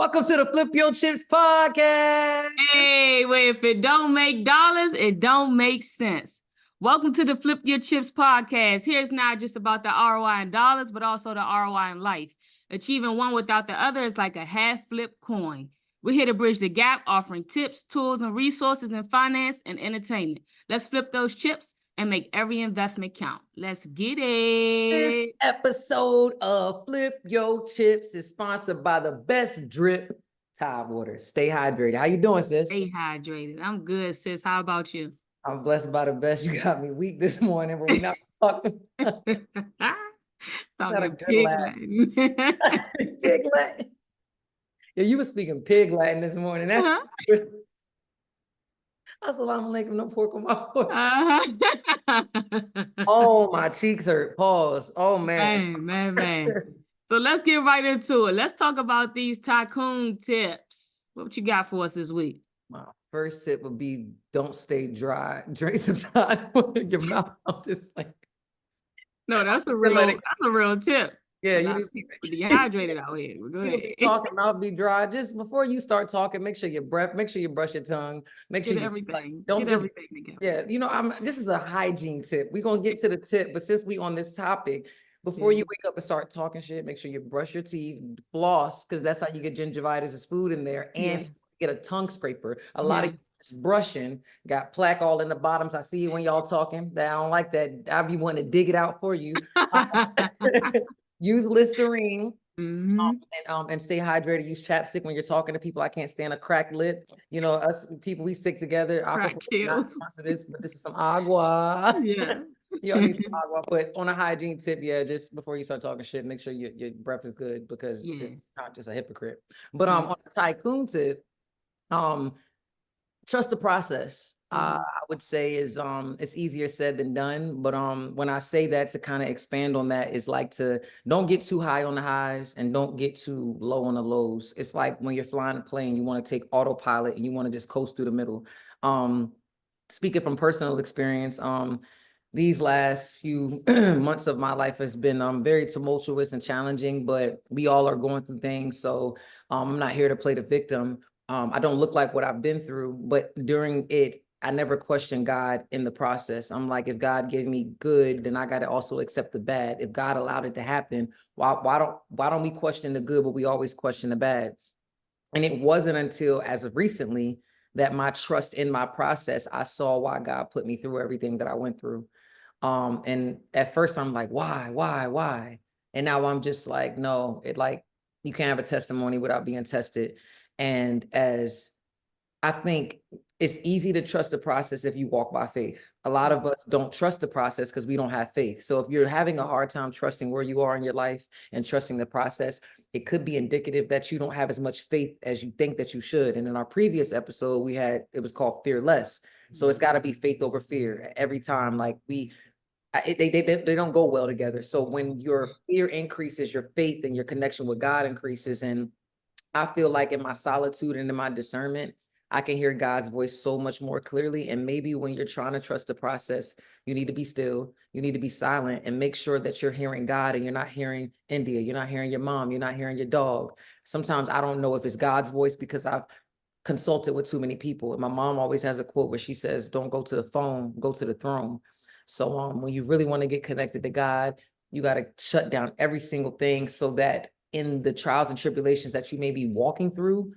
Welcome to the Flip Your Chips podcast. Hey, well, if it don't make dollars, it don't make sense. Welcome to the Flip Your Chips podcast. Here's not just about the ROI in dollars, but also the ROI in life. Achieving one without the other is like a half flip coin. We're here to bridge the gap, offering tips, tools, and resources in finance and entertainment. Let's flip those chips and make every investment count. Let's get This it. episode of Flip Your Chips is sponsored by the best drip, Tide Water. Stay hydrated. How you doing, sis? Stay hydrated. I'm good, sis. How about you? I'm blessed by the best. You got me weak this morning, but we're not talking. Talking pig Latin. Pig Latin. Yeah, you were speaking pig Latin this morning. That's Assalamu alaikum, no pork on my foot. Oh, my cheeks hurt. Pause. Oh, man. Man. So let's get right into it. Let's talk about these Tikoon tips. What you got for us this week? My first tip would be don't stay dry. Drink some Tide Water in your mouth. I'm just like, no, that's a real tip. Yeah, you need to be dehydrated out here. Go ahead. Be talking, mouth be dry. Just before you start talking, make sure you brush your tongue. Make sure everything. Don't just everything together. Yeah, you know, this is a hygiene tip. We're gonna get to the tip, but since we on this topic, before you wake up and start talking shit, make sure you brush your teeth, floss, because that's how you get gingivitis. There's food in there, and get a tongue scraper. A lot of brushing got plaque all in the bottoms. I see you when y'all talking. That I don't like that. I be wanting to dig it out for you. Use Listerine and stay hydrated. Use chapstick when you're talking to people. I can't stand a cracked lip. You know, us people, we stick together. I prefer not to sponsor this, but this is some agua. Yeah. You all need some agua. But on a hygiene tip, just before you start talking shit, make sure your breath is good because it's not just a hypocrite. But on the Tikoon tip, trust the process. I would say is it's easier said than done. But when I say that, to kind of expand on that, is like to don't get too high on the highs and don't get too low on the lows. It's like when you're flying a plane, you want to take autopilot and you want to just coast through the middle. Speaking from personal experience, these last few months of my life has been very tumultuous and challenging, but we all are going through things. So I'm not here to play the victim. I don't look like what I've been through, but during it, I never questioned God in the process. I'm like, if God gave me good, then I got to also accept the bad. If God allowed it to happen, why don't we question the good, but we always question the bad? And it wasn't until as of recently that my trust in my process, I saw why God put me through everything that I went through. And at first I'm like, why? And now I'm just like, no, you can't have a testimony without being tested. And as I think it's easy to trust the process if you walk by faith. A lot of us don't trust the process because we don't have faith. So if you're having a hard time trusting where you are in your life and trusting the process, it could be indicative that you don't have as much faith as you think that you should. And in our previous episode, it was called Fearless. So it's got to be faith over fear every time. Like they don't go well together. So when your fear increases, your faith and your connection with God increases. And I feel like in my solitude and in my discernment, I can hear God's voice so much more clearly. And maybe when you're trying to trust the process, you need to be still, you need to be silent and make sure that you're hearing God and you're not hearing India, you're not hearing your mom, you're not hearing your dog. Sometimes I don't know if it's God's voice because I've consulted with too many people. And my mom always has a quote where she says, don't go to the phone, go to the throne. So when you really want to get connected to God, you got to shut down every single thing so that in the trials and tribulations that you may be walking through,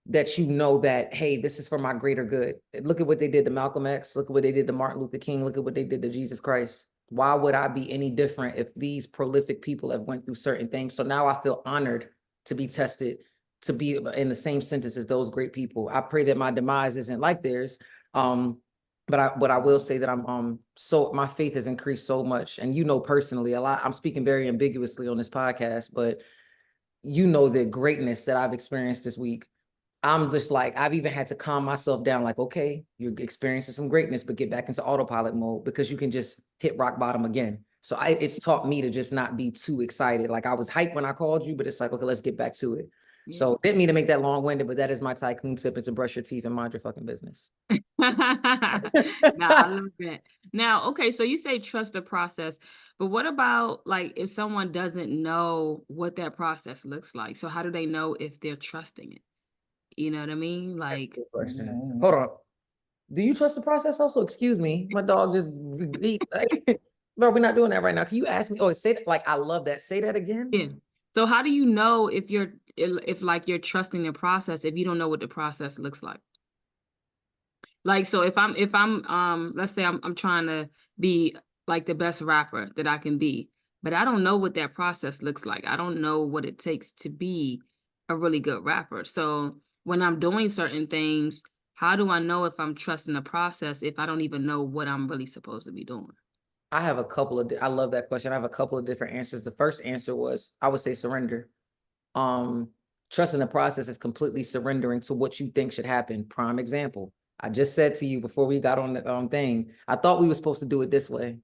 that you know that, hey, this is for my greater good. Look at what they did to Malcolm X. Look at what they did to Martin Luther King. Look at what they did to Jesus Christ. Why would I be any different if these prolific people have went through certain things? So now I feel honored to be tested, to be in the same sentence as those great people. I pray that my demise isn't like theirs. But I will say that my faith has increased so much. And you know, personally, a lot, I'm speaking very ambiguously on this podcast, but you know the greatness that I've experienced this week. I'm just like, I've even had to calm myself down, like, okay, you're experiencing some greatness, but get back into autopilot mode because you can just hit rock bottom again. So it's taught me to just not be too excited. Like I was hyped when I called you, but it's like, okay, let's get back to it. Yeah. So didn't mean to make that long-winded, but that is my Tikoon tip. It's to brush your teeth and mind your fucking business. I love that. Now, okay, so you say trust the process, But what about like if someone doesn't know what that process looks like? So how do they know if they're trusting it? You know what I mean? That's a Like, good question. Hold on. Do you trust the process also? Excuse me. My dog just eat. Bro, we're not doing that right now. Can you ask me? Oh, say that. Like, I love that. Say that again. yeah. So how do you know if like you're trusting the process if you don't know what the process looks like? Like, so if I'm let's say I'm trying to be like the best rapper that I can be, but I don't know what that process looks like. I don't know what it takes to be a really good rapper. So when I'm doing certain things, how do I know if I'm trusting the process if I don't even know what I'm really supposed to be doing? I have a couple of, I love that question. I have a couple of different answers. The first answer was, I would say surrender. Um, Trusting the process is completely surrendering to what you think should happen. Prime example. I just said to you before we got on the thing, I thought we were supposed to do it this way,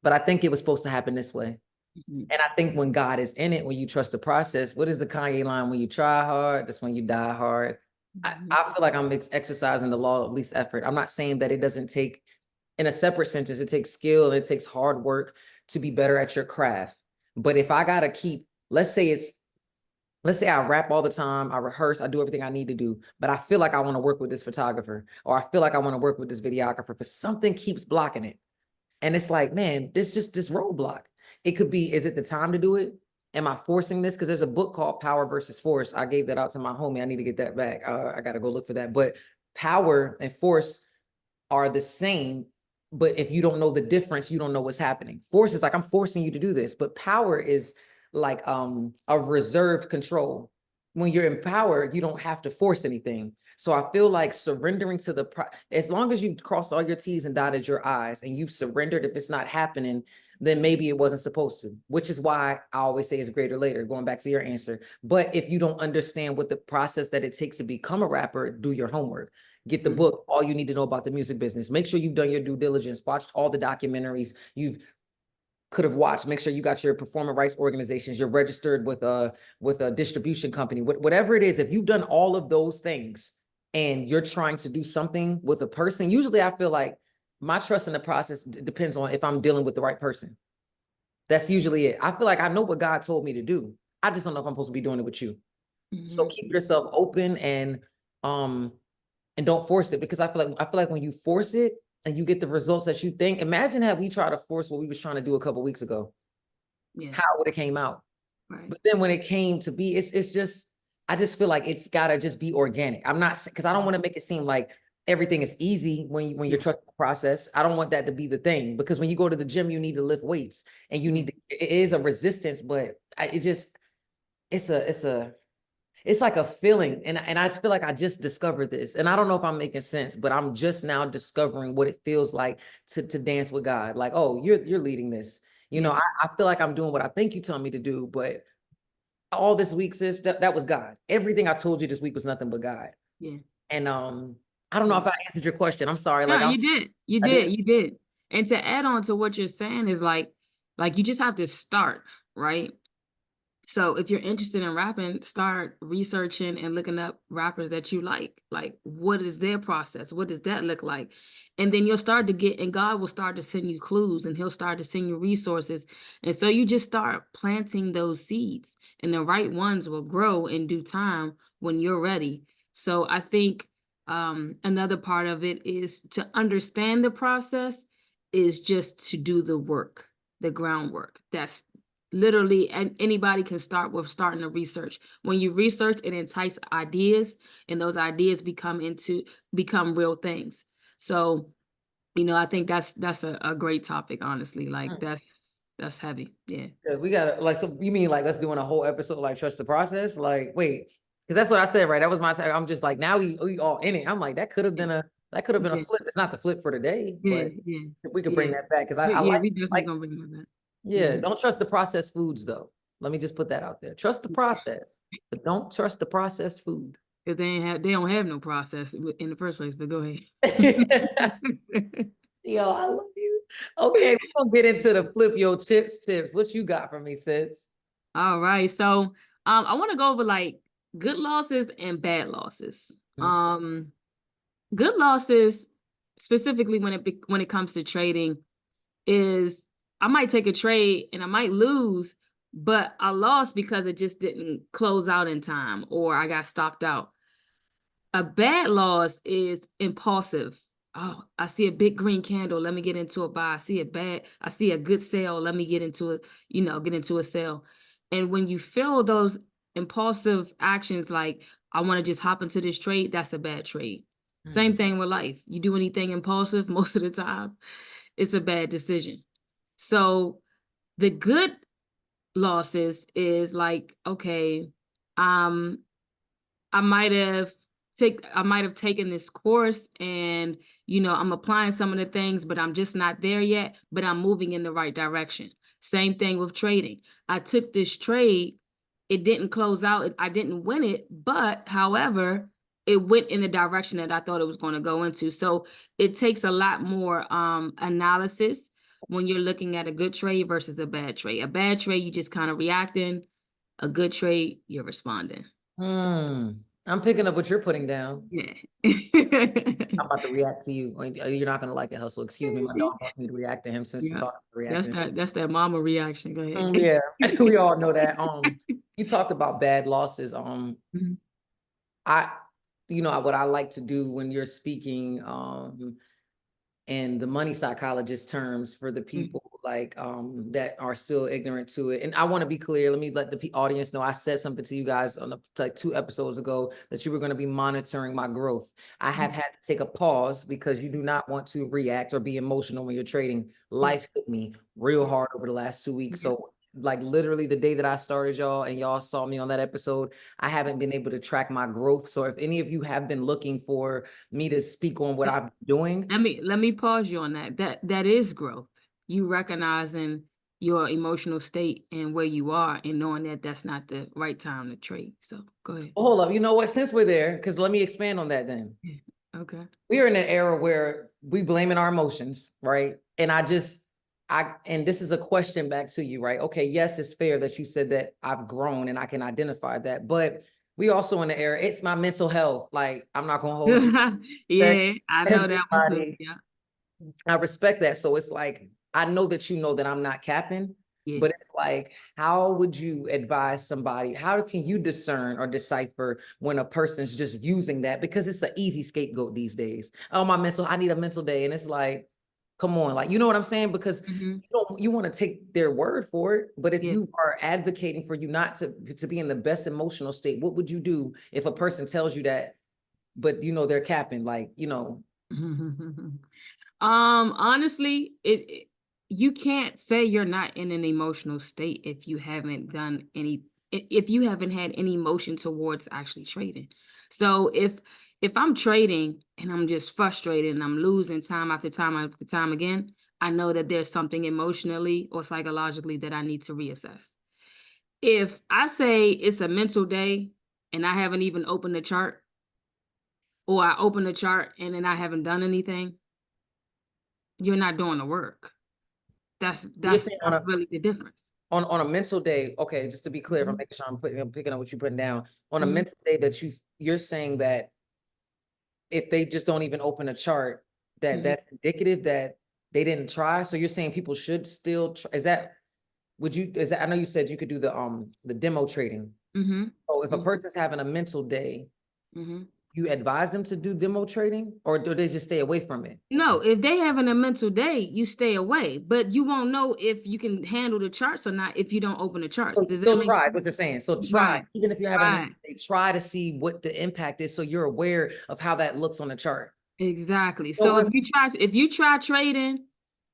but I think it was supposed to happen this way. Mhm. And I think when God is in it, when you trust the process, what is the Kanye line? When you try hard, that's when you die hard. Mhm. I feel like I'm exercising the law of least effort. I'm not saying that it doesn't take, in a separate sentence, it takes skill, it takes hard work to be better at your craft. But if I gotta keep, let's say I rap all the time, I rehearse, I do everything I need to do, but I feel like I want to work with this photographer, or I feel like I want to work with this videographer, but something keeps blocking it. And it's like, man, this just this roadblock. It could be, is it the time to do it? Am I forcing this? Because there's a book called Power versus Force. I gave that out to my homie. I need to get that back. I got to go look for that. But power and force are the same. But if you don't know the difference, you don't know what's happening. Force is like, I'm forcing you to do this. But power is like a reserved control. When you're in power, you don't have to force anything. So I feel like surrendering to as long as you've crossed all your T's and dotted your I's and you've surrendered, if it's not happening, then maybe it wasn't supposed to, which is why I always say it's greater later, going back to your answer. But if you don't understand what the process that it takes to become a rapper, do your homework. Get the book, all you need to know about the music business. Make sure you've done your due diligence, watched all the documentaries you've could have watched. Make sure you got your performance rights organizations, you're registered with a distribution company, whatever it is. If you've done all of those things and you're trying to do something with a person, usually I feel like my trust in the process depends on if I'm dealing with the right person. That's usually it. I feel like I know what God told me to do. I just don't know if I'm supposed to be doing it with you. So Mhm. keep yourself open um and don't force it, because I feel like when you force it and you get the results that you think, imagine had we tried to force what we was trying to do a couple weeks ago, Yeah, how would it came out? right. But then when it came to be, it's just, I just feel like it's gotta just be organic. I'm not, because I don't want to make it seem like everything is easy when Yeah, you're trusting the process. I don't want that to be the thing, because when you go to the gym, you need to lift weights and you yeah, need to, it is a resistance, but it just, it's like a feeling. And I feel like I just discovered this. And I don't know if I'm making sense, but I'm just now discovering what it feels like to dance with God. Like, oh, you're leading this. You know, yeah, I feel like I'm doing what I think you tell me to do, but all this week, sis, that was God. Everything I told you this week was nothing but God. yeah, And I don't know yeah. if I answered your question. I'm sorry. No, Like you did. You I did. did. You did. And to add on to what you're saying is like you just have to start, right? So if you're interested in rapping, start researching and looking up rappers that you like. Like, what is their process? What does that look like? And then you'll start to get, and God will start to send you clues and he'll start to send you resources. And so you just start planting those seeds, and the right ones will grow in due time when you're ready. So I think another part of it is to understand the process is just to do the work, the groundwork. That's literally, and anybody can start with starting to research. When you research and entice ideas, and those ideas become real things. So I think that's a great topic, honestly. Like Mm. that's heavy. Yeah. Yeah, we gotta, like, so you mean like us doing a whole episode like trust the process? Like, wait, because that's what I said, right? That was my time. I'm just like, now we all in it. I'm like, that could have been a Yeah. flip. It's not the flip for today, Yeah. but Yeah. if we could bring Yeah. that back, because I Yeah, like we definitely like gonna bring it back. yeah, Yeah. don't trust the processed foods though. Let me just put that out there. Trust the process, but don't trust the processed food. Because they don't have no process in the first place, but go ahead. Yo, I love you. Okay, we're gonna get into the flip your chips tips. What you got for me, sis? All right. So I want to go over like good losses and bad losses. Mm. Good losses, specifically when it comes to trading, is I might take a trade and I might lose, but I lost because it just didn't close out in time or I got stopped out. A bad loss is impulsive. Oh, I see a big green candle. Let me get into a buy. I see a good sale. Let me get into it, get into a sale. And when you feel those impulsive actions, like I want to just hop into this trade, that's a bad trade. Same thing with life. You do anything impulsive, most of the time, it's a bad decision. So the good losses is like, okay, um, I might have taken this course and I'm applying some of the things, but I'm just not there yet, but I'm moving in the right direction. Same thing with trading. I took this trade, it didn't close out, I didn't win it, but however, it went in the direction that I thought it was going to go into. So it takes a lot more analysis when you're looking at a good trade versus a bad trade. A bad trade, you just kind of reacting. A good trade, you're responding. I'm picking up what you're putting down. Yeah. I'm about to react to you. You're not gonna like it, Hustle. Excuse me, my dog wants me to react to him since we're Yeah. talking about reacting. That's that mama reaction. Go ahead. Yeah, we all know that. You talked about bad losses. Mhm. I, what I like to do when you're speaking, and the money psychologist terms for the people like that are still ignorant to it. And I want to be clear. Let me let the audience know I said something to you guys on like 2 episodes ago that you were going to be monitoring my growth. I have had to take a pause because you do not want to react or be emotional when you're trading. Life hit me real hard over the last 2 weeks. So like literally the day that I started y'all and y'all saw me on that episode, I haven't been able to track my growth. So if any of you have been looking for me to speak on what I'm doing, Let me pause you on that. That is growth. You recognizing your emotional state and where you are and knowing that that's not the right time to trade. So go ahead. well, hold up. You know what? Since we're there, because let me expand on that then. Yeah. Okay. We are in an era where we blaming our emotions, right? And and this is a question back to you, right? Okay, yes, it's fair that you said that I've grown and I can identify that, but we also in the era, it's my mental health. Like, I'm not gonna hold you. Yeah, I know that one too. Everybody, Yeah. I respect that. So it's like, I know that you know that I'm not capping, Yeah. but it's like, how would you advise somebody? How can you discern or decipher when a person's just using that? Because it's an easy scapegoat these days. Oh, I need a mental day. And it's like, come on, like, you know what I'm saying? Because you want to take their word for it. But if you are advocating for you not to be in the best emotional state, what would you do if a person tells you that, but they're capping, like, Honestly, you can't say you're not in an emotional state if you haven't if you haven't had any emotion towards actually trading. So if I'm trading and I'm just frustrated and I'm losing time after time after time again, I know that there's something emotionally or psychologically that I need to reassess. If I say it's a mental day and I haven't even opened the chart, or I open the chart and then I haven't done anything, you're not doing the work. That's you're saying really the difference. on a mental day. Okay, just to be clear, if I'm making sure I'm picking up what you're putting down on a mental day, that you're saying that if they just don't even open a chart, that's indicative that they didn't try. So you're saying people should still try. I know you said you could do the demo trading. So if a person's having a mental day, you advise them to do demo trading, or do they just stay away from it? No, if they having a mental day, you stay away, but you won't know if you can handle the charts or not if you don't open the charts. So Does that still make try is sense? what you're saying. So try, Right, even if you're having a right. mental day, try to see what the impact is, so you're aware of how that looks on the chart. Exactly. So So if you try trading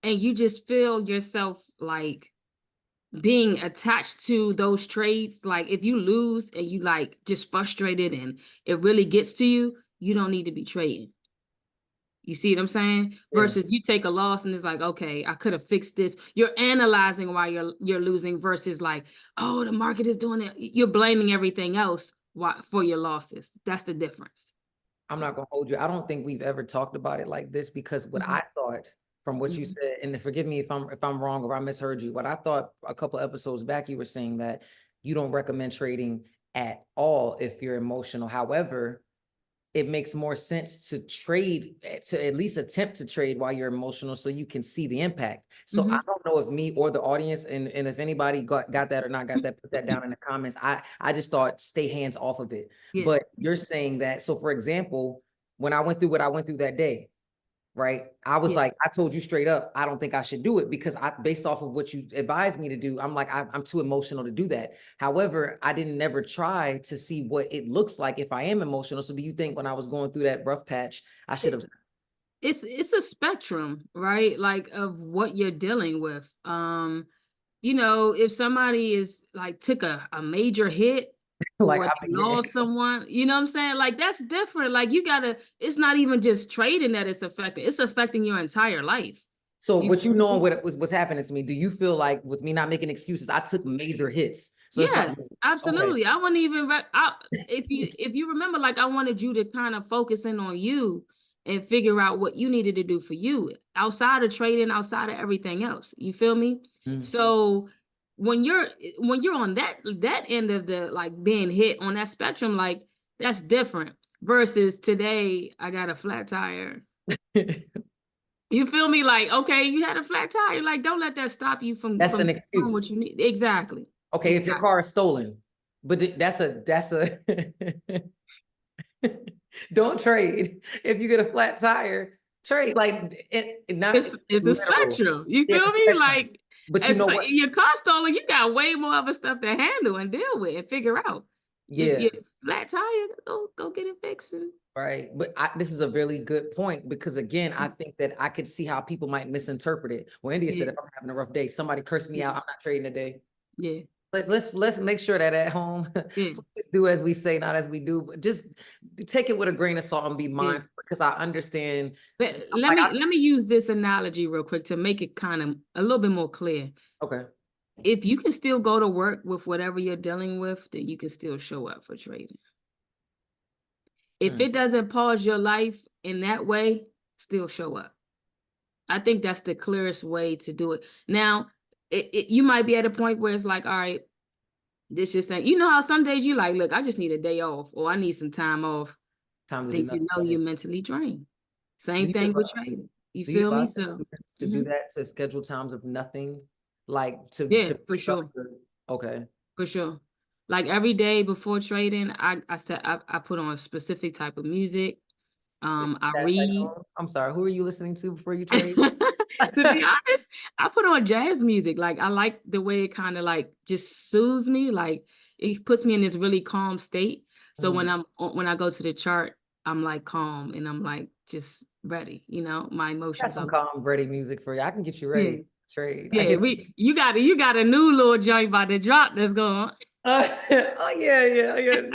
and you just feel yourself like being attached to those trades, like if you lose and you like just frustrated and it really gets to you, you don't need to be trading. You see what I'm saying? yeah. Versus you take a loss and it's like, okay, I could have fixed this. You're analyzing why you're losing versus like, oh, the market is doing it. You're blaming everything else for your losses. That's the difference. I'm not gonna hold you. I don't think we've ever talked about it like this, because what I thought from what you said, and forgive me if I'm wrong or I misheard you, what I thought a couple episodes back, you were saying that you don't recommend trading at all if you're emotional. However, it makes more sense to trade, to at least attempt to trade while you're emotional so you can see the impact. So I don't know if me or the audience, and if anybody got that or not got that, put that down in the comments. I just thought stay hands off of it. Yeah. But you're saying that, so for example, when I went through what I went through that day, right? I was like, I told you straight up, I don't think I should do it because based off of what you advised me to do, I'm like, I'm too emotional to do that. However, I didn't never try to see what it looks like if I am emotional. So do you think when I was going through that rough patch, I should have? It's a spectrum, right? Like of what you're dealing with. You know, if somebody is like took a major hit Like or I've they been getting. lost someone, you know what I'm saying? Like that's different. Like you gotta, it's not even just trading that it's affecting your entire life. So You what you know what what's happening to me, do you feel like with me not making excuses, I took major hits? So it's like, Yes, okay. absolutely. I wouldn't even if you remember, like I wanted you to kind of focus in on you and figure out what you needed to do for you outside of trading, outside of everything else. You feel me? Mm. So when you're on that end of the like being hit on that spectrum, like that's different versus today I got a flat tire. You feel me? Like, okay, you had a flat tire. Like, don't let that stop you from That's an doing excuse. what you need. Exactly. Okay, if your Exactly. car is stolen, but that's a don't trade. If you get a flat tire, trade like not It's a literal. spectrum. You Yeah, feel it's a me? spectrum. Like, But you as know what? your car stolen, you got way more other stuff to handle and deal with and figure out. Yeah, Your flat tire, go get it fixed. right. But this is a really good point because again, I think that I could see how people might misinterpret it. Well, India said Yeah, if I'm having a rough day, somebody cursed me yeah, out, I'm not trading today. yeah, Let's make sure that at home, yeah, please do as we say, not as we do. But just take it with a grain of salt and be yeah. mindful because I understand. Let Like me let me use this analogy real quick to make it kind of a little bit more clear. okay. If you can still go to work with whatever you're dealing with, then you can still show up for trading. If Mm. it doesn't pause your life in that way, still show up. I think that's the clearest way to do it. Now, you might be at a point where it's like, all right, this just ain't, you know how some days you like, look, I just need a day off or I need some time off. Time to do Then you nothing. know you're mentally drained. Do Same you thing with advise, trading. You do you feel me? advise So, students to do mhm. that, to schedule times of nothing, like Yeah, to for pick up sure. okay. For sure. Like every day before trading, I put on a specific type of music. I That's like, read. I'm sorry, who are you listening to before you trade? To be honest, I put on jazz music. Like I like the way it kind of like just soothes me. Like it puts me in this really calm state. So Mm. when I go to the chart, I'm like calm and I'm like just ready. You know, my Got emotions some are calm, ready music for you. I can get you yeah, ready to trade. I yeah. can. We you got a new little joint about to drop that's going. Oh yeah.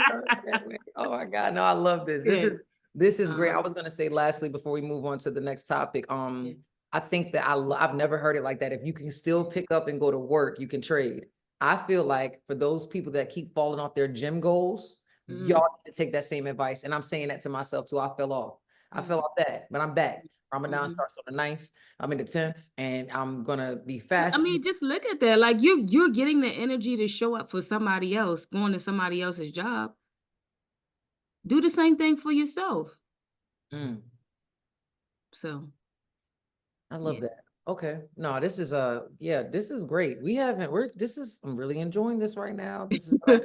Oh my God, no, I love this. Yeah. This is great. Uh-huh. I was gonna say lastly before we move on to the next topic. Yeah. I think that I've never heard it like that. If you can still pick up and go to work, you can trade. I feel like for those people that keep falling off their gym goals, Mm, y'all need to take that same advice. And I'm saying that to myself too. I fell off. I fell mm, off that, but I'm back. Ramadan mhm. starts on the 9th. I'm in the 10th, and I'm gonna be I fasting. mean, just look at that. Like you're getting the energy to show up for somebody else, going to somebody else's job. Do the same thing for yourself. Mm. So I love yeah. that. Okay. No, this is yeah, this is great. I'm really enjoying this right now. This is like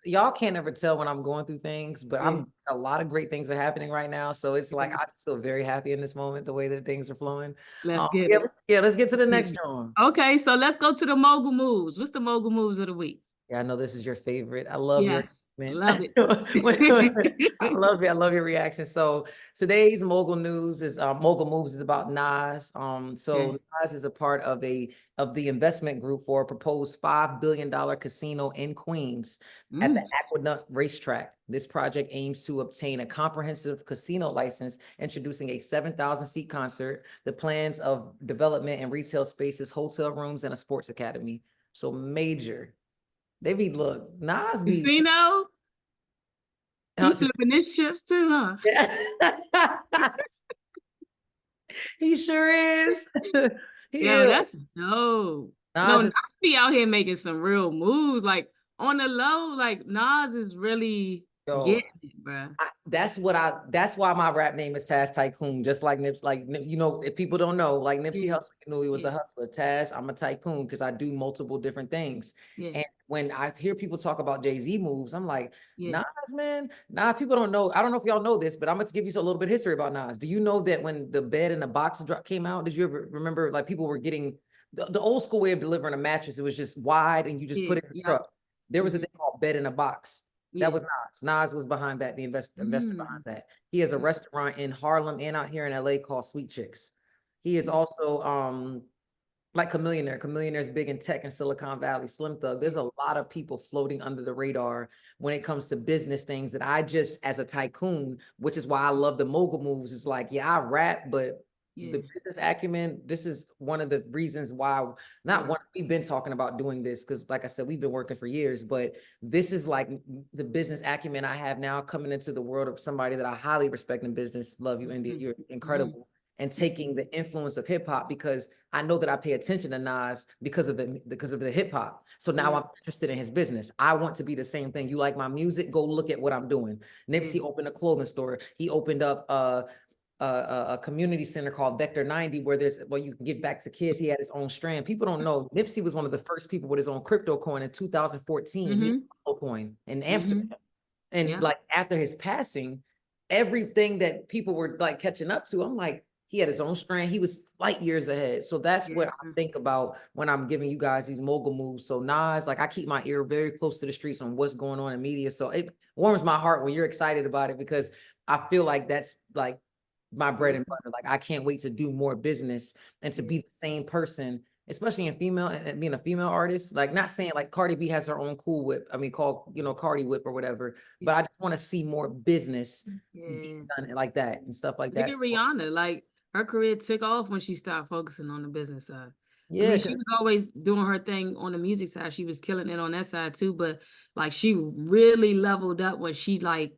y'all can't ever tell when I'm going through things, but Yeah, a lot of great things are happening right now. So it's like yeah. I just feel very happy in this moment, the way that things are flowing. Let's get Yeah, it. yeah, let's get to the Yeah. next drawing. Okay, so let's go to the mogul moves. What's the mogul moves of the week? Yeah, I know this is your favorite. I love your Yes, excitement. love it. I love it. I love your reaction. So today's mogul moves is about Nas. So Okay. Nas is a part of the investment group for a proposed $5 billion casino in Queens at the Mm. Aqueduct Racetrack. This project aims to obtain a comprehensive casino license, introducing a 7,000 seat concert, the plans of development and retail spaces, hotel rooms, and a sports academy. So major. They be look, Nas be Casino, he flipping his chips too, huh? he sure is. He Yo, is. that's dope. No, Nas Nas is be out here making some real moves. Like on the low, like Nas is really Yo, Getting it, bro. that's why my rap name is Taz Tycoon, just like Nips, you know, if people don't know, like Nipsey Yeah, Hussle, you knew he was yeah, a hustler. Taz, I'm a tycoon because I do multiple different things. yeah, And when I hear people talk about Jay-Z moves, I'm like, yeah, Nas, man, nah, people don't know. I don't know if y'all know this, but I'm going to give you a little bit of history about Nas. Do you know that when the bed in the box came out, did you ever remember like people were getting the old school way of delivering a mattress? It was just wide and you just yeah, put it in the yeah. truck. There was a Mm-hmm. thing called bed in a box. That Yeah. was Nas. Nas was behind that, the investor behind Mm. that. He has a restaurant in Harlem and out here in LA called Sweet Chicks. He is also like Chameleonaire. Chameleonaire's big in tech in Silicon Valley. Slim Thug. There's a lot of people floating under the radar when it comes to business things that I just, as a tycoon, which is why I love the mogul moves. Is like, yeah, I rap, but Yeah, the business acumen, this is one of the reasons why, not yeah, one, we've been talking about doing this because, like I said, we've been working for years, but this is like the business acumen I have now coming into the world of somebody that I highly respect in business. Love you, India. You're mm-hmm. incredible. And taking the influence of hip hop because I know that I pay attention to Nas because of the hip hop. So now Yeah, I'm interested in his business. I want to be the same thing. You like my music? Go look at what I'm doing. yeah, Nipsey opened a clothing store. He opened up a community center called Vector 90 where you can give back to kids. He had his own strand. People don't know Nipsey was one of the first people with his own crypto coin in 2014. He had mm-hmm. a coin in Mm-hmm. Amsterdam. And Yeah, like after his passing, everything that people were like catching up to, I'm like, he had his own strand. He was light years ahead. So that's yeah, what I think about when I'm giving you guys these mogul moves. So Nas, like I keep my ear very close to the streets on what's going on in media. So it warms my heart when you're excited about it because I feel like that's like my bread and mm-hmm. butter. Like I can't wait to do more business and to Yeah, be the same person, especially in female and being a female artist. Like not saying like Cardi B has her own cool whip. I mean, called, you know, Cardi Whip or whatever. But yeah, I just want to see more business be yeah. done like that and stuff like Look that. at So, Rihanna. Like her career took off when she started focusing on the business side. I yeah, mean, she because was always doing her thing on the music side. She was killing it on that side too. But like she really leveled up when she like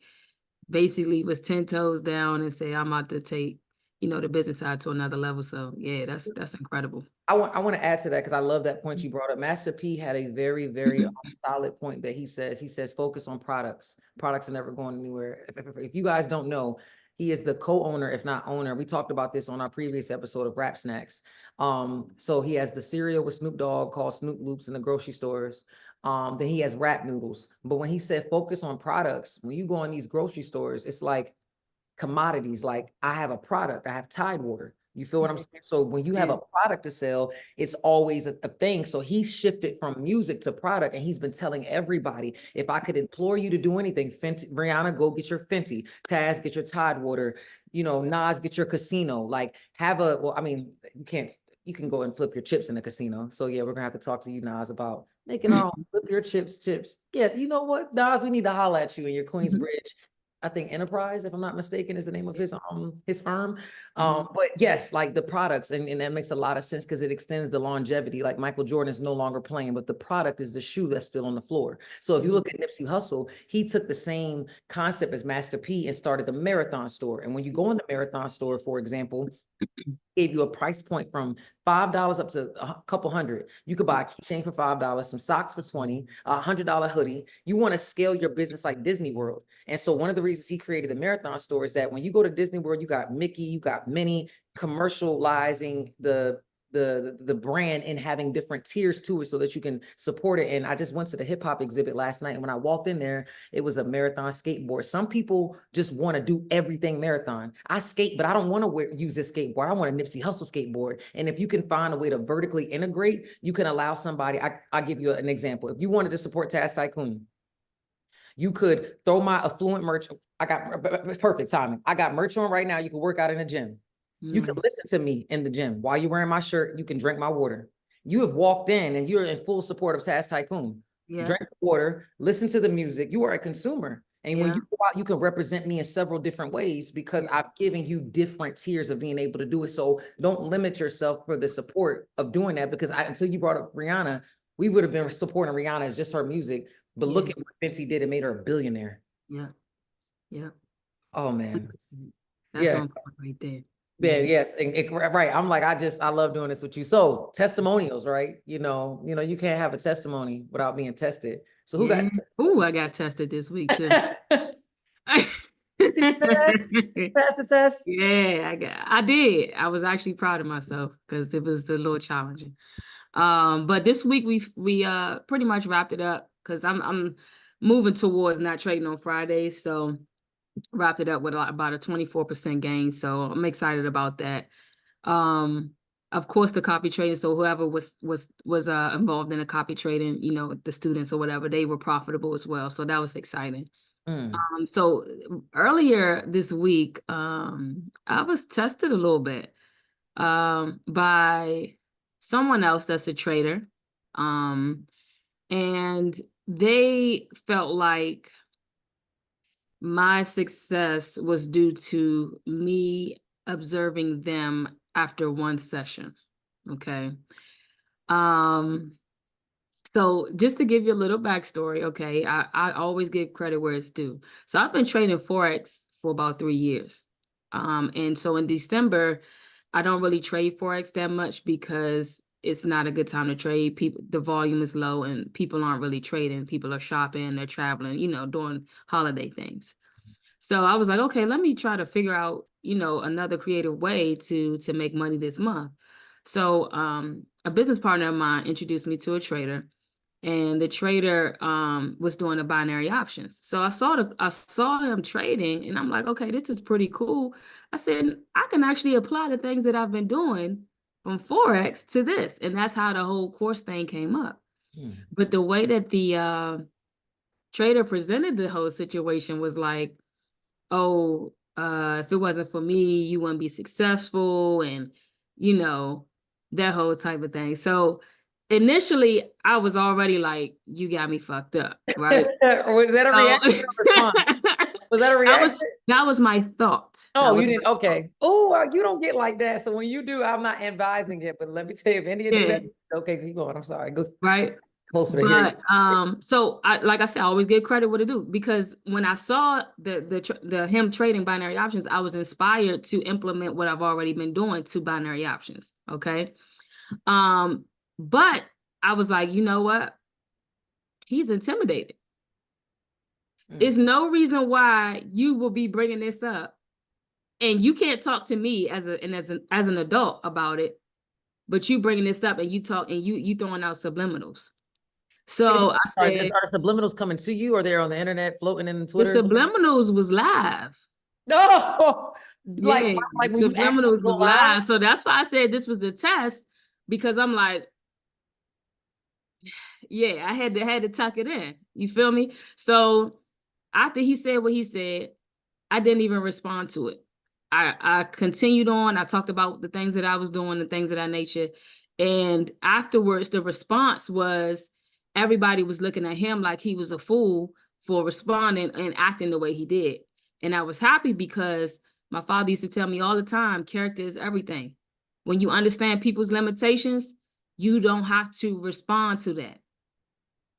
basically was 10 toes down and say, I'm about to take, the business side to another level. So yeah, that's incredible. I want to add to that because I love that point you brought up. Master P had a very, very solid point that he says focus on products. Products are never going anywhere. If you guys don't know, he is the co-owner, if not owner. We talked about this on our previous episode of Rap Snacks. So he has the cereal with Snoop Dogg called Snoop Loops in the grocery stores. Then he has rap noodles. But when he said focus on products, when you go in these grocery stores, it's like commodities. Like I have a product, I have Tide Water. You feel what I'm Yeah, saying? So when you have yeah, a product to sell, it's always a thing. So he shifted from music to product, and he's been telling everybody, if I could implore you to do anything, Fenty, Brianna, go get your Fenty, Taz, get your Tide Water, Nas, get your casino. Like well, I mean, you can go and flip your chips in the casino. So yeah, we're gonna have to talk to you, Nas, about making our own flip your chips. Yeah, you know what, Nas, we need to holler at you in your Queensbridge. I think Enterprise, if I'm not mistaken, is the name of his firm. Mhm. But yes, like the products, and that makes a lot of sense because it extends the longevity. Like Michael Jordan is no longer playing, but the product is the shoe that's still on the floor. So if you Mhm. look at Nipsey Hussle, he took the same concept as Master P and started the Marathon store. And when you go in the Marathon store, for example, gave you a price point from $5 up to a couple hundred. You could buy a keychain for $5, some socks for 20, $100 hoodie. You want to scale your business like Disney World. And so one of the reasons he created the Marathon store is that when you go to Disney World, you got Mickey, you got Minnie commercializing the brand and having different tiers to it so that you can support it. And I just went to the hip hop exhibit last night, and when I walked in there, it was a marathon skateboard. Some people just want to do everything marathon. I skate, but I don't want to use this skateboard. I want a Nipsey Hussle skateboard. And if you can find a way to vertically integrate, you can allow somebody. I'll give you an example. If you wanted to support Taz Tycoon, you could throw my affluent merch. I got perfect timing. I got merch on right now. You can work out in the gym. You can Mhm. listen to me in the gym while you're wearing my shirt. You can drink my water. You have walked in and you're in full support of Taz Tycoon. Yeah, Drink the water, listen to the music. You are a consumer. And when yeah, you go out, you can represent me in several different ways because yeah, I've given you different tiers of being able to do it. So don't limit yourself for the support of doing that because until you brought up Rihanna, we would have been supporting Rihanna as just her music. But yeah, look at what Fenty did. It made her a billionaire. yeah, yeah. Oh, man. 100%. That's Yeah. on point right there. Yeah, Yeah. yes, right. I'm like, I love doing this with you. So testimonials, right? You can't have a testimony without being tested. So who got Yeah. Oh, I got tested this week too. Did you pass the test? Yeah, I did. I was actually proud of myself because it was a little challenging. But this week we pretty much wrapped it up because I'm moving towards not trading on Fridays, so wrapped it up with about a 24% gain. So I'm excited about that. Of course, the copy trading. So whoever was involved in the copy trading, you know, the students or whatever, they were profitable as well. So that was exciting. So earlier this week, I was tested a little bit by someone else that's a trader. And they felt like my success was due to me observing them after one session. Okay. So just to give you a little backstory, okay, I always give credit where it's due. So I've been trading Forex for about 3 years. And so in December, I don't really trade Forex that much because it's not a good time to trade. People, the volume is low and people aren't really trading. People are shopping, they're traveling, you know, doing holiday things. So I was like, okay, let me try to figure out, you know, another creative way to make money this month. So a business partner of mine introduced me to a trader, and the trader was doing the binary options. So I saw him trading, and I'm like, okay, this is pretty cool. I said, I can actually apply the things that I've been doing from Forex to this. And that's how the whole course thing came up. But the way that the trader presented the whole situation was like, oh, if it wasn't for me, you wouldn't be successful, and you know, that whole type of thing. So initially I was already like, you got me fucked up, right? Was that a So reaction or a response? Was that a that was reaction? that was my thought. That Oh, was you didn't. my thought. Okay. Oh, you don't get like that. So when you do, I'm not advising it, but let me tell you, if any of you do Yeah, that, okay, keep going. I'm sorry. Go right. closer to hear you. But so I, like I said, I always give credit what to do, because when I saw the him trading binary options, I was inspired to implement what I've already been doing to binary options. Okay. But I was like, you know what? He's intimidated. There's no reason why you will be bringing this up, and you can't talk to me as an adult about it, but you bringing this up and you talk and you throwing out subliminals. So I Are said, the subliminals coming to you, or they're on the internet floating in the Twitter? subliminals was live. No, Yeah, the like when you actually subliminals go was live. live. So that's why I said this was a test, because I'm like, yeah, I had to tuck it in. You feel me? So after he said what he said, I didn't even respond to it. I continued on. I talked about the things that I was doing, the things of that nature. And afterwards, the response was everybody was looking at him like he was a fool for responding and acting the way he did. And I was happy because my father used to tell me all the time, character is everything. When you understand people's limitations, you don't have to respond to that.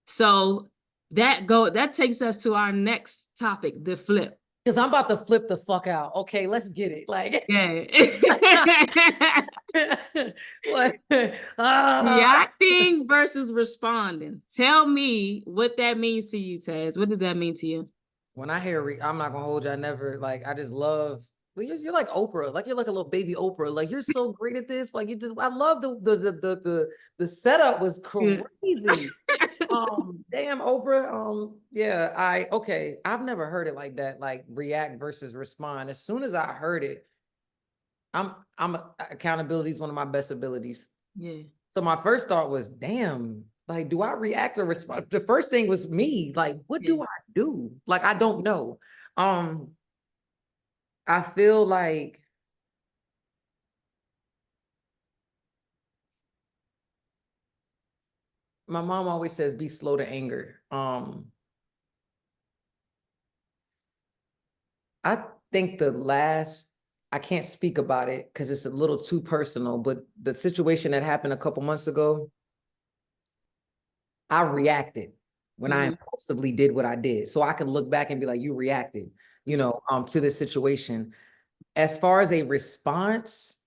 So that takes us to our next topic, the flip. Because I'm about to flip the fuck out. Okay, let's get it. Like, Yeah. what? Ah. Reacting versus responding. Tell me what that means to you, Taz. What does that mean to you? When I hear, I'm not gonna hold you. I never like. I just love. You're like Oprah. Like you're like a little baby Oprah. Like you're so great at this. Like you just. I love the setup was Yeah. crazy. Damn Oprah. Yeah. Okay. I've never heard it like that. Like react versus respond. As soon as I heard it, accountability is one of my best abilities. Yeah. So my first thought was, damn, like, do I react or respond? The first thing was me, like, what do I do? Like, I don't know. I feel like my mom always says, be slow to anger. I think I can't speak about it because it's a little too personal, but the situation that happened a couple months ago, I reacted when I impulsively did what I did. So I can look back and be like, you reacted, to this situation. As far as a response,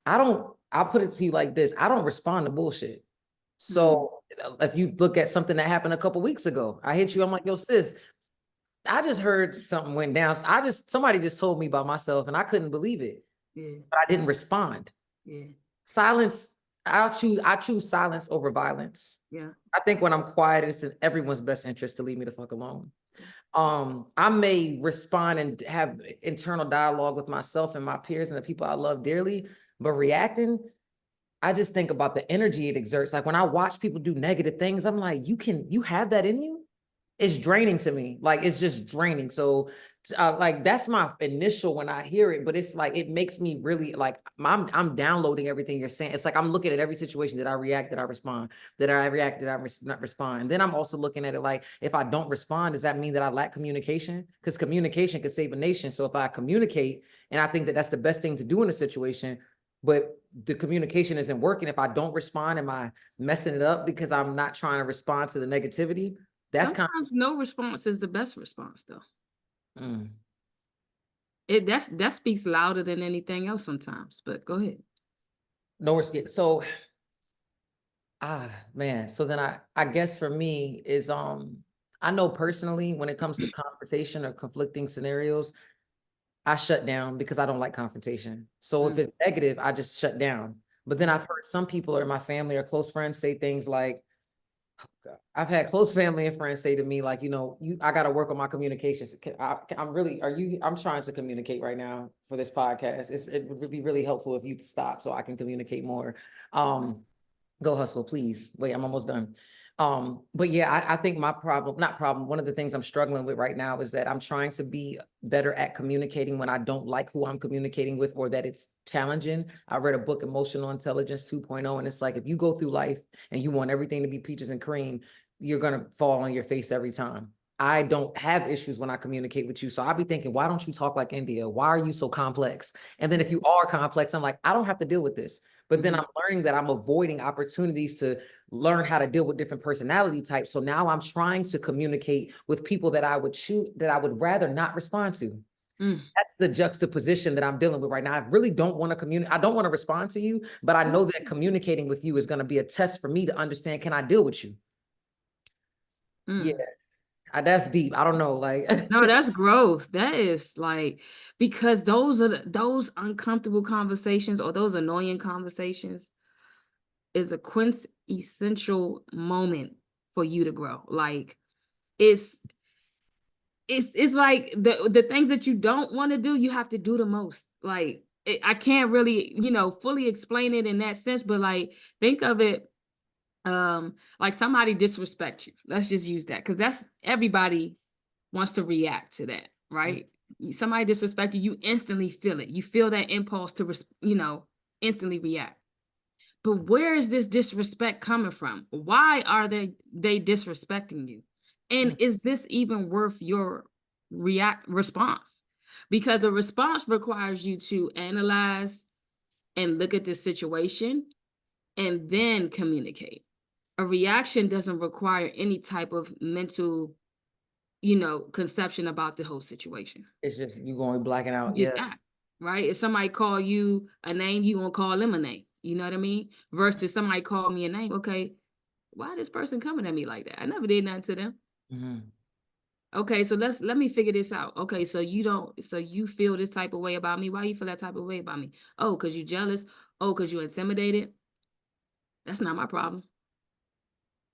I'll put it to you like this. I don't respond to bullshit. So if you look at something that happened a couple weeks ago, I hit you, I'm like, yo, sis, I just heard something went down. So somebody just told me about myself and I couldn't believe it, Yeah, but I didn't respond. yeah, Silence, I choose silence over violence. yeah. I think when I'm quiet, it's in everyone's best interest to leave me the fuck alone. I may respond and have internal dialogue with myself and my peers and the people I love dearly, but reacting, I just think about the energy it exerts. Like when I watch people do negative things, I'm like, you have that in you? It's draining to me. Like it's just draining. So like that's my initial when I hear it, but it's like it makes me really like I'm downloading everything you're saying. It's like I'm looking at every situation that I react, that I respond, that I react, that not respond. And then I'm also looking at it like if I don't respond, does that mean that I lack communication? Because communication could save a nation. So if I communicate, and I think that that's the best thing to do in a situation, but the communication isn't working. If I don't respond, am I messing it up because I'm not trying to respond to the negativity? That's kind Sometimes no response is the best response, though. of That speaks louder than anything else sometimes. But go ahead. no risk. So man. So then I guess for me is I know personally when it comes to confrontation or conflicting scenarios, I shut down because I don't like confrontation. So if Mm. it's negative, I just shut down. But then I've heard some people or in my family or close friends say things like, I've had close family and friends say to me, like, I got to work on my communications. I'm trying to communicate right now for this podcast. It would be really helpful if you stop so I can communicate more. Go hustle, please. Wait, I'm almost done. But yeah, I think my problem, not problem, one of the things I'm struggling with right now is that I'm trying to be better at communicating when I don't like who I'm communicating with or that it's challenging. I read a book, Emotional Intelligence 2.0, and it's like if you go through life and you want everything to be peaches and cream, you're gonna fall on your face every time. I don't have issues when I communicate with you. So I'll be thinking, why don't you talk like India? Why are you so complex? And then if you are complex, I'm like, I don't have to deal with this. But then I'm learning that I'm avoiding opportunities to learn how to deal with different personality types. So now I'm trying to communicate with people that I would choose, that I would rather not respond to. That's the juxtaposition that I'm dealing with right now. I really don't want to communicate. I don't want to respond to you, but I know that communicating with you is going to be a test for me to understand, can I deal with you? Yeah, that's deep. I don't know. Like, No, that's growth. That is like because those uncomfortable conversations or those annoying conversations is a quintessential moment for you to grow. Like it's it's like the things that you don't want to do, you have to do the most. Like I can't really, fully explain it in that sense, but like think of it like somebody disrespect you. Let's just use that because that's everybody wants to react to that, right? Somebody disrespect you, you instantly feel it. You feel that impulse to instantly react. But where is this disrespect coming from? Why are they disrespecting you? And is this even worth your response? Because the response requires you to analyze and look at the situation and then communicate. A reaction doesn't require any type of mental, conception about the whole situation. it's just you going blacking You out. just Yeah. act, right? If somebody call you a name, you won't call them a name. You know what I mean? Versus somebody call me a name. Okay, why this person coming at me like that? I never did nothing to them. Okay, so let me figure this out. Okay, so you feel this type of way about me. Why you feel that type of way about me? Oh, because you jealous. Oh, because you intimidated. That's not my problem.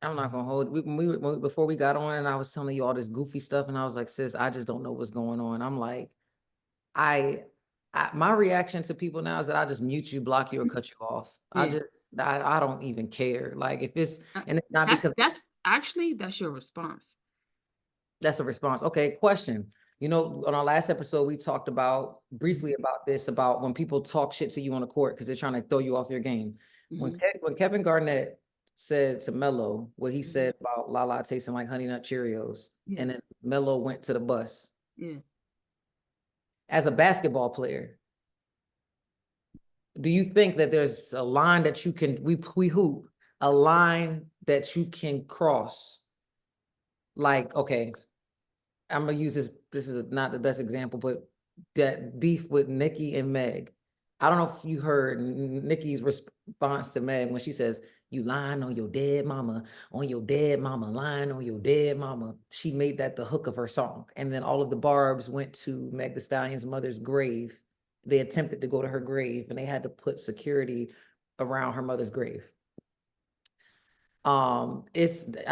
I'm not gonna hold before we got on and I was telling you all this goofy stuff and I was like, sis, I just don't know what's going on. I'm like, I, my reaction to people now is that I just mute you, block you, or cut you off. Yeah. I don't even care. Like if it's Uh, and it's not because that's actually that's your response. that's a response. Okay, question. On our last episode, we talked about briefly about this, about when people talk shit to you on the court because they're trying to throw you off your game. When when Kevin Garnett said to Melo what he said about Lala tasting like Honey Nut Cheerios, Yeah. and then Melo went to the bus. Yeah. As a basketball player, do you think that there's a line that you can we hoop a line that you can cross? Like, okay, I'm gonna use this. This is not the best example, but that beef with Nikki and Meg. I don't know if you heard Nikki's response to Meg when she says, You lying on your dead mama, lying on your dead mama. She made that the hook of her song. And then all of the barbs went to Meg Thee Stallion's mother's grave. They attempted to go to her grave and they had to put security around her mother's grave. I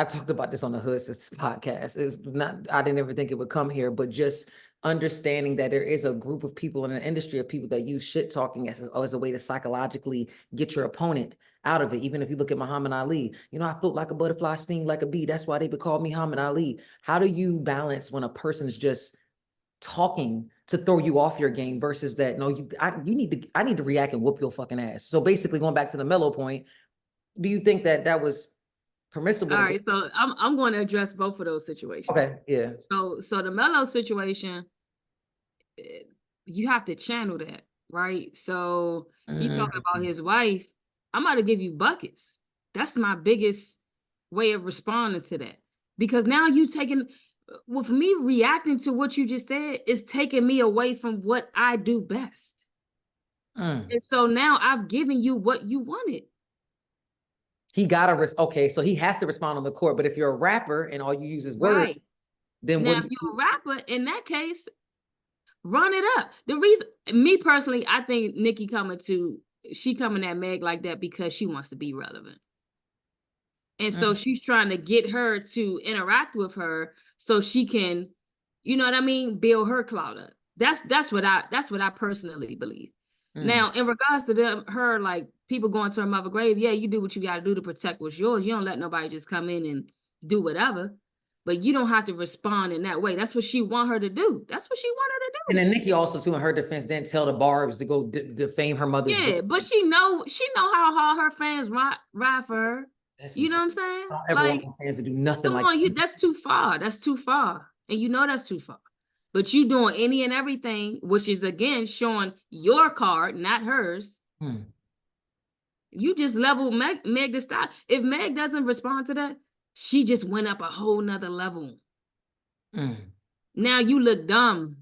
talked about this on the Hood Sisters podcast. It's not, I didn't ever think it would come here, but just understanding that there is a group of people in an industry of people that use shit talking as a way to psychologically get your opponent out of it. Even if you look at Muhammad Ali, I float like a butterfly, sting like a bee. That's why they would call me Muhammad Ali. How do you balance when a person's just talking to throw you off your game versus that? No, I need to react and whoop your fucking ass. So basically, going back to the mellow point, do you think that was permissible? All right, so I'm going to address both of those situations. Okay, yeah. So the mellow situation, you have to channel that, right? So he talking about his wife. I'm about to give you buckets. That's my biggest way of responding to that, because now you taking, with me reacting to what you just said, is taking me away from what I do best. And so now I've given you what you wanted. He gotta okay, so he has to respond on the court. But if you're a rapper and all you use is words, then now, if you're a rapper, in that case, run it up. The reason, me personally, I think Nicki she coming at Meg like that because she wants to be relevant. And so she's trying to get her to interact with her so she can, you know what I mean, build her clout up. That's what I personally believe. Now, in regards to her, like, people going to her mother grave, yeah, you do what you got to do to protect what's yours. You don't let nobody just come in and do whatever, but you don't have to respond in that way. That's what she want her to do. That's what she want her to do. And then Nicki also, too, in her defense, didn't tell the barbs to go defame her mother's. Yeah, but she know how hard her fans ride for her. You know what I'm saying? I don't ever want my fans to do nothing like that. That's too far. That's too far. And you know that's too far. But you doing any and everything, which is, again, showing your card, not hers. You just level Meg Thee Stallion. If Meg doesn't respond to that, she just went up a whole nother level. Now you look dumb.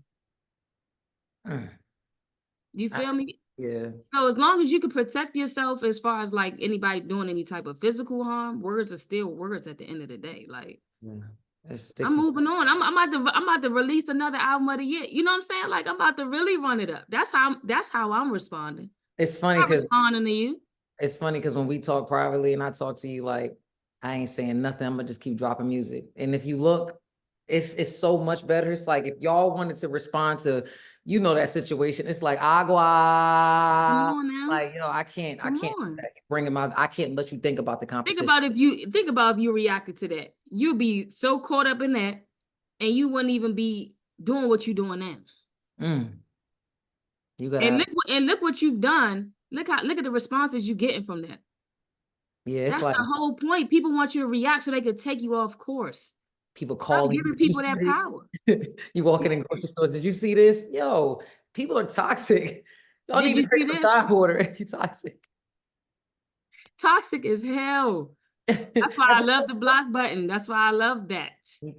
You feel me? Yeah. So as long as you can protect yourself, as far as like anybody doing any type of physical harm, words are still words at the end of the day. Like, I'm moving on. I'm about to release another album of the year. You know what I'm saying? Like, I'm about to really run it up. That's how I'm responding. It's funny because responding to you. It's funny because when we talk privately and I talk to you, like, I ain't saying nothing. I'm gonna just keep dropping music. And if you look, it's so much better. It's like if y'all wanted to respond to, that situation, it's like agua. Like, I can't I can't let you think about the competition. Think about if you reacted to that. You'd be so caught up in that, and you wouldn't even be doing what you're doing now. You gotta look what you've done. Look at the responses you're getting from that. Yeah, that's like the whole point. People want you to react so they could take you off course. People calling giving people that power. You walking in grocery stores. Did you see this? Yo, people are toxic. Y'all need to drink some Tide water. You toxic. Toxic as hell. That's why I love the block button. That's why I love that.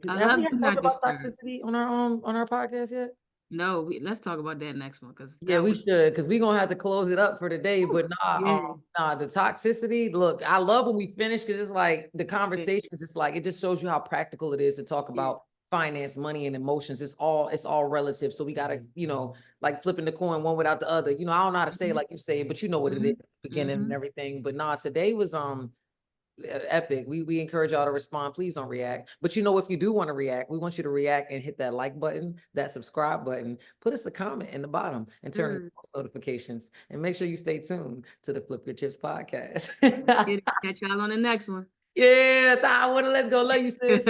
Have we talked about toxicity on our podcast yet? No, let's talk about that next one. We should, because we're gonna have to close it up for today. But the toxicity. Look, I love when we finish because it's like the conversations. It's like it just shows you how practical it is to talk about finance, money, and emotions. It's all relative. So we gotta, like flipping the coin one without the other. I don't know how to say it like you say it, but you know what it is at the beginning and everything. But today was epic. We encourage y'all to respond. Please don't react. But if you do want to react, we want you to react and hit that like button, that subscribe button, put us a comment in the bottom and turn on notifications, and make sure you stay tuned to the Flip Your Chips podcast. Catch y'all on the next one. Yeah, that's how I want to. Let's go. Love you, sis.